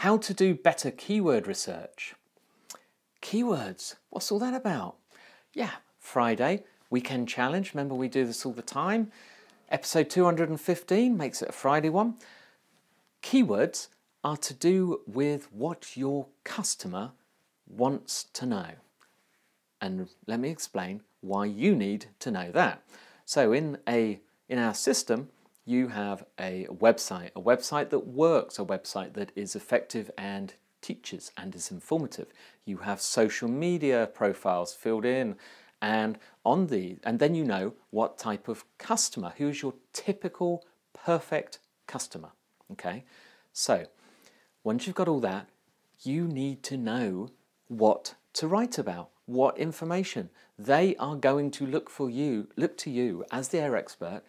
How to do better keyword research. Keywords, what's all that about? Yeah, Friday, weekend challenge. Remember we do this all the time. Episode 215 makes it a Friday one. Keywords are to do with what your customer wants to know. And let me explain why you need to know that. So in our system, you have a website that works, a website that is effective and teaches and is informative. You have social media profiles filled in, and then you know what type of customer, who's your typical perfect customer. Okay, so once you've got all that, you need to know what to write about, what information. They are going to look to you as their expert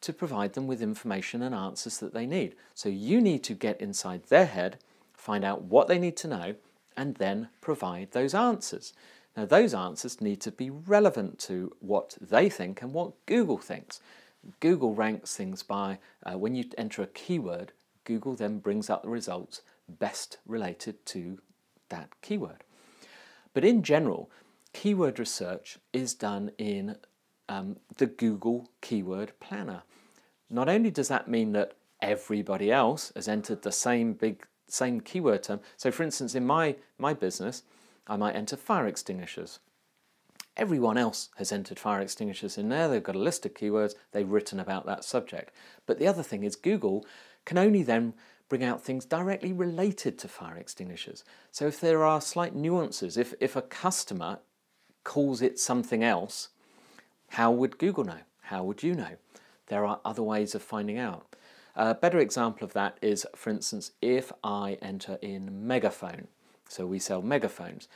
to provide them with information and answers that they need. So you need to get inside their head, find out what they need to know, and then provide those answers. Now those answers need to be relevant to what they think and what Google thinks. Google ranks things by, when you enter a keyword, Google then brings up the results best related to that keyword. But in general, keyword research is done in the Google Keyword Planner. Not only does that mean that everybody else has entered the same keyword term. So for instance, in my business, I might enter fire extinguishers. Everyone else has entered fire extinguishers in there. They've got a list of keywords. They've written about that subject. But the other thing is Google can only then bring out things directly related to fire extinguishers. So if there are slight nuances, if a customer calls it something else, how would Google know? How would you know? There are other ways of finding out. A better example of that is, for instance, if I enter in megaphone. So we sell megaphones.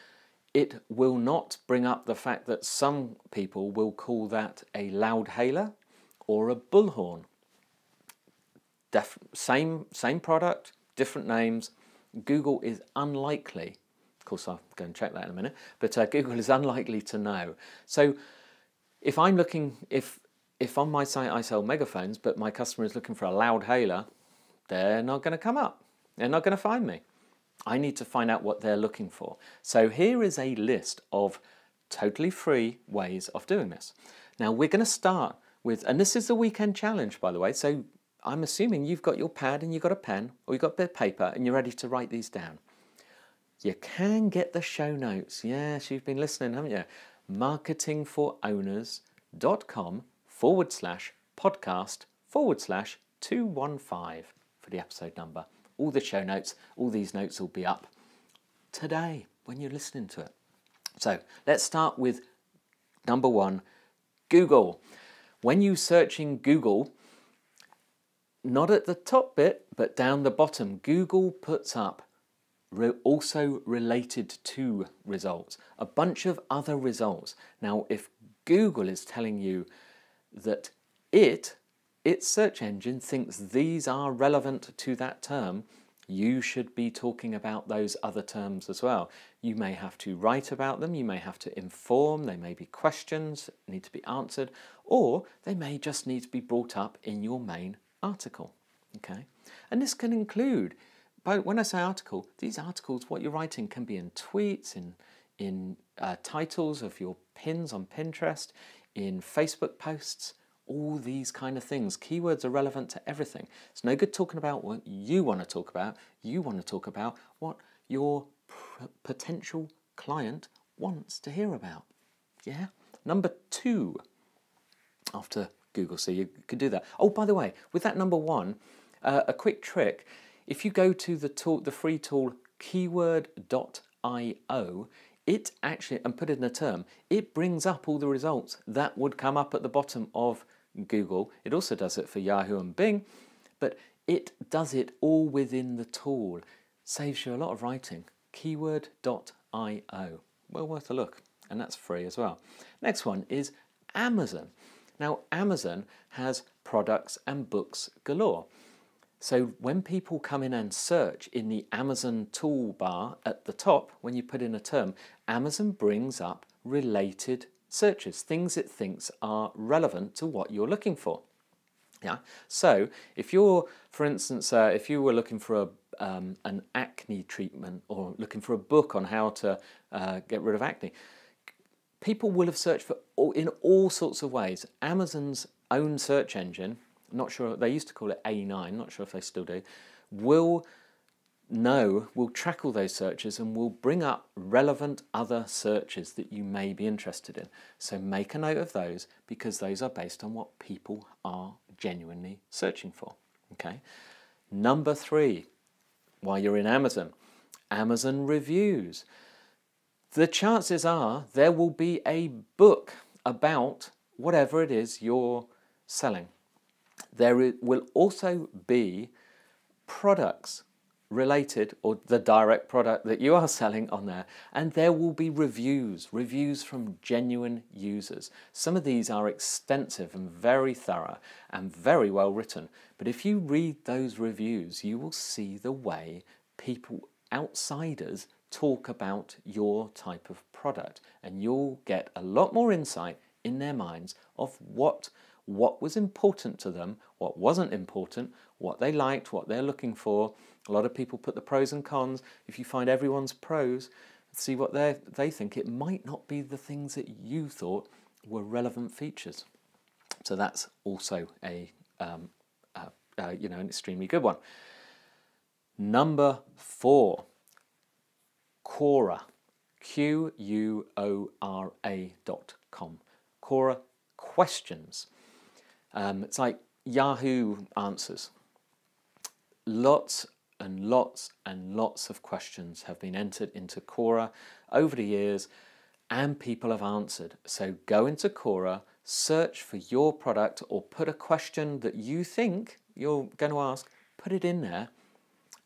It will not bring up the fact that some people will call that a loudhailer or a bullhorn. Same product, different names. Google is unlikely, of course I'll go and check that in a minute, but Google is unlikely to know. So if I'm looking, if on my site I sell megaphones, but my customer is looking for a loudhailer, they're not going to come up. They're not going to find me. I need to find out what they're looking for. So here is a list of totally free ways of doing this. Now we're going to start with, and this is the weekend challenge, by the way, so I'm assuming you've got your pad and you've got a pen, or you've got a bit of paper and you're ready to write these down. You can get the show notes. Yes, you've been listening, haven't you? marketingforowners.com/podcast/215 for the episode number. All the show notes, all these notes will be up today when you're listening to it. So let's start with number one, Google. When you search in Google, not at the top bit, but down the bottom, Google puts up also related to results, a bunch of other results. Now, if Google is telling you that its search engine thinks these are relevant to that term, you should be talking about those other terms as well. You may have to write about them, you may have to inform, they may be questions that need to be answered, or they may just need to be brought up in your main article. Okay, and this can include, but when I say article, these articles, what you're writing can be in tweets, in titles of your pins on Pinterest, in Facebook posts, all these kind of things. Keywords are relevant to everything. It's no good talking about what you want to talk about. You want to talk about what your potential client wants to hear about. Yeah? Number two, after Google, so you could do that. Oh, by the way, with that number one, a quick trick. If you go to the free tool keyword.io, it actually, and put in a term, it brings up all the results that would come up at the bottom of Google. It also does it for Yahoo and Bing, but it does it all within the tool. Saves you a lot of writing. Keyword.io. Well worth a look, and that's free as well. Next one is Amazon. Now, Amazon has products and books galore. So when people come in and search in the Amazon toolbar at the top, when you put in a term, Amazon brings up related searches, things it thinks are relevant to what you're looking for. Yeah. So if you're, for instance, if you were looking for an acne treatment or looking for a book on how to get rid of acne, people will have searched for in all sorts of ways. Amazon's own search engine, not sure, they used to call it A9, not sure if they still do, will track all those searches and will bring up relevant other searches that you may be interested in. So make a note of those, because those are based on what people are genuinely searching for. Okay. Number 3, while you're in Amazon, Amazon reviews. The chances are there will be a book about whatever it is you're selling. There will also be products related, or the direct product that you are selling on there, and there will be reviews from genuine users. Some of these are extensive and very thorough and very well written, but if you read those reviews, you will see the way people, outsiders, talk about your type of product, and you'll get a lot more insight in their minds of what was important to them, what wasn't important, what they liked, what they're looking for. A lot of people put the pros and cons. If you find everyone's pros, see what they think, it might not be the things that you thought were relevant features. So that's also an extremely good one. Number 4, Quora, Quora.com. Quora questions. It's like Yahoo Answers. Lots and lots and lots of questions have been entered into Quora over the years, and people have answered. So go into Quora, search for your product, or put a question that you think you're going to ask, put it in there,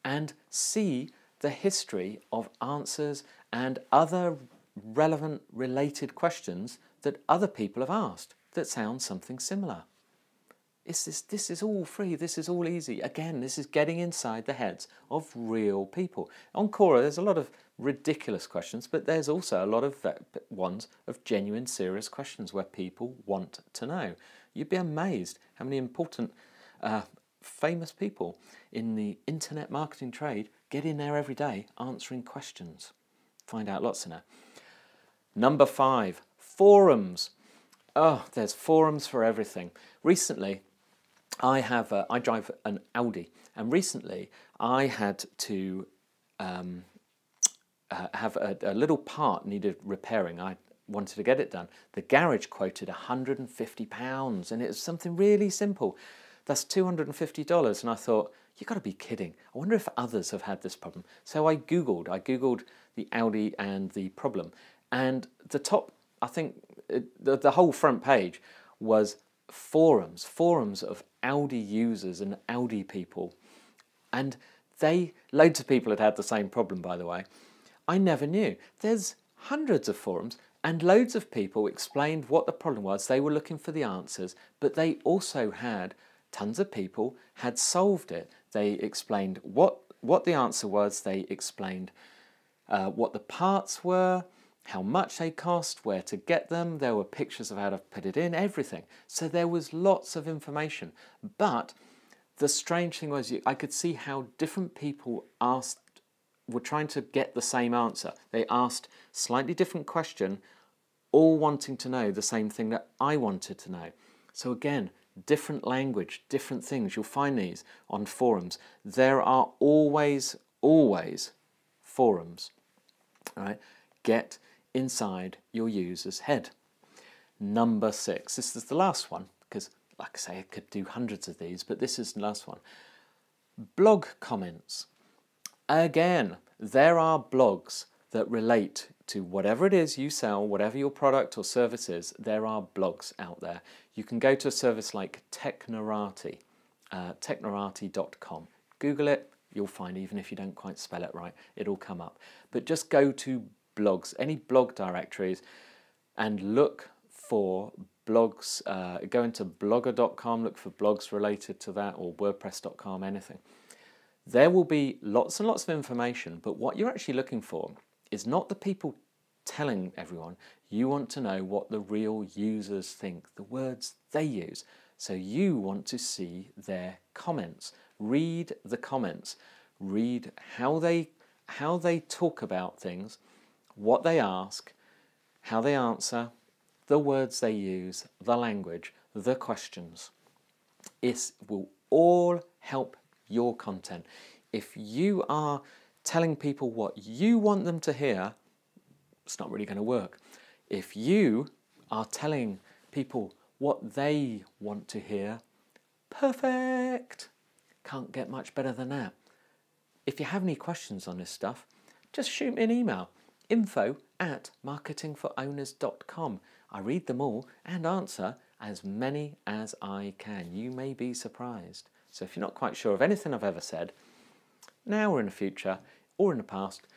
and see the history of answers and other relevant related questions that other people have asked that sound something similar. This is all free, this is all easy. Again, this is getting inside the heads of real people. On Quora, there's a lot of ridiculous questions, but there's also a lot of ones of genuine, serious questions where people want to know. You'd be amazed how many important, famous people in the internet marketing trade get in there every day answering questions. Find out lots in there. Number 5, forums. Oh, there's forums for everything. Recently, I drive an Audi, and recently I had to have a little part needed repairing. I wanted to get it done. The garage quoted £150, and it was something really simple. That's $250, and I thought, you've got to be kidding. I wonder if others have had this problem. So I Googled the Audi and the problem, and the top, I think, the whole front page was forums of Audi users and Audi people, and loads of people had the same problem, by the way. I never knew. There's hundreds of forums, and loads of people explained what the problem was. They were looking for the answers, but they also had tons of people had solved it. They explained what the answer was. They explained what the parts were, how much they cost, where to get them. There were pictures of how to put it in, everything. So there was lots of information. But the strange thing was I could see how different people were trying to get the same answer. They asked slightly different question, all wanting to know the same thing that I wanted to know. So again, different language, different things. You'll find these on forums. There are always forums. All right? Get inside your user's head. Number 6. This is the last one, because like I say, I could do hundreds of these, but this is the last one. Blog comments. Again, there are blogs that relate to whatever it is you sell, whatever your product or service is. There are blogs out there. You can go to a service like Technorati, technorati.com. Google it, you'll find, even if you don't quite spell it right, it'll come up. But just go to blogs, any blog directories, and look for blogs. Go into blogger.com, look for blogs related to that, or wordpress.com, anything. There will be lots and lots of information, but what you're actually looking for is not the people telling everyone. You want to know what the real users think, the words they use. So you want to see their comments. Read the comments. read how they talk about things, what they ask, how they answer, the words they use, the language, the questions. It will all help your content. If you are telling people what you want them to hear, it's not really going to work. If you are telling people what they want to hear, perfect. Can't get much better than that. If you have any questions on this stuff, just shoot me an email, info@marketingforowners.com. I read them all and answer as many as I can. You may be surprised. So if you're not quite sure of anything I've ever said, now or in the future, or in the past,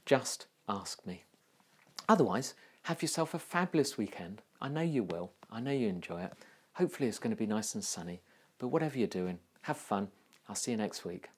just ask me. Otherwise, have yourself a fabulous weekend. I know you will. I know you enjoy it. Hopefully it's going to be nice and sunny. But whatever you're doing, have fun. I'll see you next week.